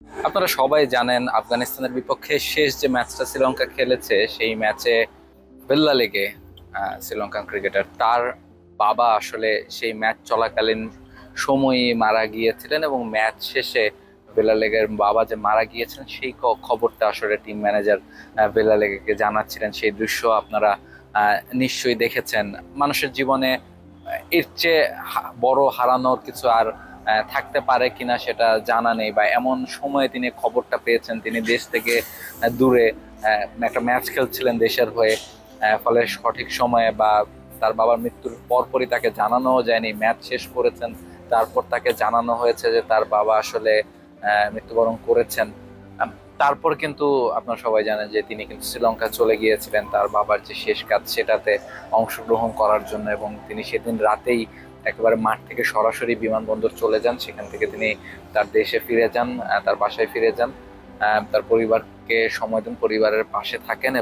আপনারা সবাই জানেন আফগানিস্তানের বিপক্ষে শেষ যে ম্যাচটা শ্রীলঙ্কা খেলেছে সেই ম্যাচে বেল্লা লেগে শ্রীলঙ্কান ক্রিকেটার তার বাবা আসলে সেই ম্যাচ চলাকালীন সময়ই মারা গিয়েছিলেন এবং ম্যাচ শেষে বেল্লা লেগের বাবা যে মারা গিয়েছেন সেই খবরটা আসলে টিম ম্যানেজার বেল্লা লেগেকে জানাচ্ছিলেন। সেই দৃশ্য আপনারা নিশ্চয়ই দেখেছেন। মানুষের জীবনে এর চেয়ে বড় হারানোর কিছু আর থাকতে পারে কিনা সেটা জানা নেই, বা এমন সময়ে তিনি খবরটা পেয়েছেন, তিনি দেশ থেকে দূরে একটা ম্যাচ খেলছিলেন দেশের হয়ে। ফলে সঠিক সময়ে বা তার বাবার মৃত্যুর পরপরই তাকে জানানোও যায়নি, ম্যাচ শেষ করেছেন তারপর তাকে জানানো হয়েছে যে তার বাবা আসলে মৃত্যুবরণ করেছেন। তারপর কিন্তু আপনারা সবাই জানেন যে তিনি কিন্তু শ্রীলঙ্কা চলে গিয়েছিলেন তার বাবার যে শেষ কাজ সেটাতে অংশগ্রহণ করার জন্য, এবং তিনি সেদিন রাতেই একেবারে মাঠ থেকে সরাসরি বিমানবন্দর চলে যান। সেখান থেকে তিনি তার দেশে ফিরে যান, তার বাসায় ফিরে যান, তার পরিবারকে সময় দেন, পরিবারের পাশে থাকেন।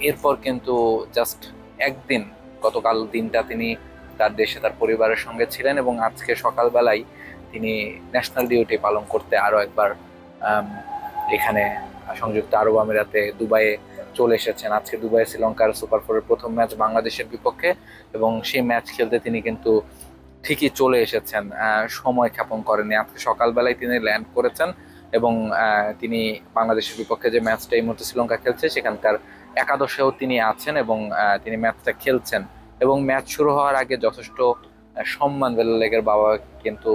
এরপর কিন্তু জাস্ট একদিন, গতকাল দিনটা তিনি তার দেশে তার পরিবারের সঙ্গে ছিলেন, এবং আজকে সকালবেলায় তিনি ন্যাশনাল ডিউটি পালন করতে আরো একবার আম, এখানে সংযুক্ত আরব আমিরাতে দুবাইয়ে চলে এসেছেন। আজকে দুবাই শ্রীলঙ্কার সুপার ফোরের প্রথম ম্যাচ বাংলাদেশের বিপক্ষে, এবং সেই ম্যাচ খেলতে তিনি কিন্তু ঠিকই চলে এসেছেন, সময় ক্ষেপণ করেনি। আজকে সকালবেলায় তিনি ল্যান্ড করেছেন এবং তিনি বাংলাদেশের বিপক্ষে যে ম্যাচটা এই মুহূর্তে শ্রীলঙ্কা খেলছে সেখানকার একাদশেও তিনি আছেন, এবং তিনি ম্যাচটা খেলছেন। এবং ম্যাচ শুরু হওয়ার আগে যথেষ্ট সম্মান বেল্লা লেগের বাবা কিন্তু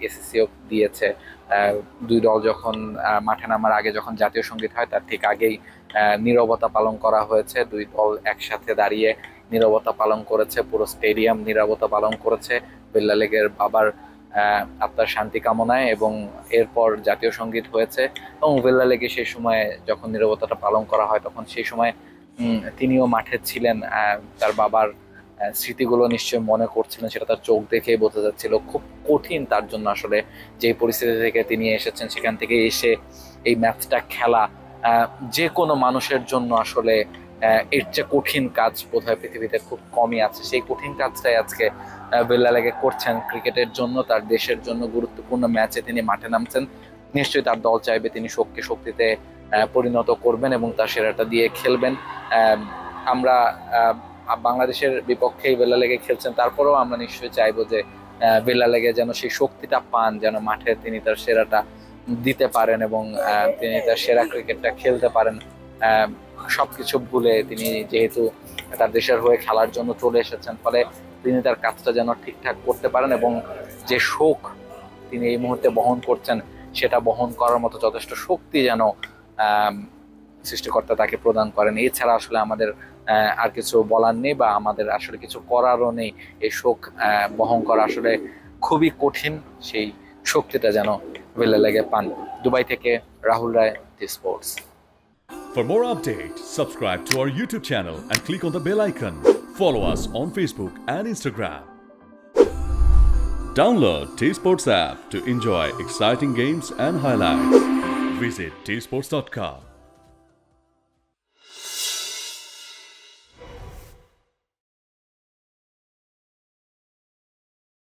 এসএসসিও দিয়েছে। দুই দল যখন মাঠে নামার আগে যখন জাতীয় সঙ্গীত হয় তার ঠিক আগেই নীরবতা পালন করা হয়েছে। দুই দল একসাথে দাঁড়িয়ে নীরবতা পালন করেছে, পুরো স্টেডিয়াম নীরবতা পালন করেছে বেল্লা লেগের বাবার আত্মার শান্তি কামনায়, এবং এরপর জাতীয় সঙ্গীত হয়েছে। এবং বেল্লা লেগে সেই সময় যখন নীরবতাটা পালন করা হয় তখন সেই সময় তিনিও মাঠে ছিলেন। তার বাবার স্মৃতিগুলো নিশ্চয়ই মনে করছিলেন, সেটা তার চোখ দেখেই বোঝা যাচ্ছিল। খুব কঠিন তার জন্য আসলে যে পরিস্থিতি থেকে তিনি এসেছেন সেখান থেকে এসে এই ম্যাচটা খেলা যে কোনো মানুষের জন্য আসলে এর চেয়ে কঠিন কাজ বোধহয় পৃথিবীতে খুব কমই আছে। সেই কঠিন কাজটাই আজকে বেল্লা লেগে করছেন ক্রিকেটের জন্য, তার দেশের জন্য গুরুত্বপূর্ণ ম্যাচে তিনি মাঠে নামছেন। নিশ্চয়ই তার দল চাইবে তিনি শক্তিতে পরিণত করবেন এবং তার সেরাটা দিয়ে খেলবেন। আমরা বাংলাদেশের বিপক্ষেই বেল্লা লেগে খেলছেন, তারপরেও আমরা নিশ্চয়ই চাইবো যে বেল্লা লেগে যেন সেই শক্তিটা পান, যেন মাঠে তিনি তার সেরাটা দিতে পারেন এবং তিনি তার সেরা ক্রিকেটটা খেলতে পারেন। সবকিছু ভুলে তিনি যেহেতু তার দেশের হয়ে খেলার জন্য চলে এসেছেন, ফলে তিনি তার কাজটা যেন ঠিকঠাক করতে পারেন, এবং যে শোক তিনি এই মুহূর্তে বহন করছেন সেটা বহন করার মতো যথেষ্ট শক্তি যেন সৃষ্টিকর্তা তাকে প্রদান করেন। এছাড়া আসলে আমাদের আর কিছু বলার নেই, বা আমাদের আসলে কিছু করারও নেই। এই শোক বহন করা আসলে খুবই কঠিন, সেই শক্তিটা যেন বেল্লা লেগে পান। দুবাই থেকে রাহুল রায়, T Sports. For more updates, subscribe to our YouTube channel and click on the bell icon. Follow us on Facebook and Instagram. Download T Sports app to enjoy exciting games and highlights. Visit tsports.com.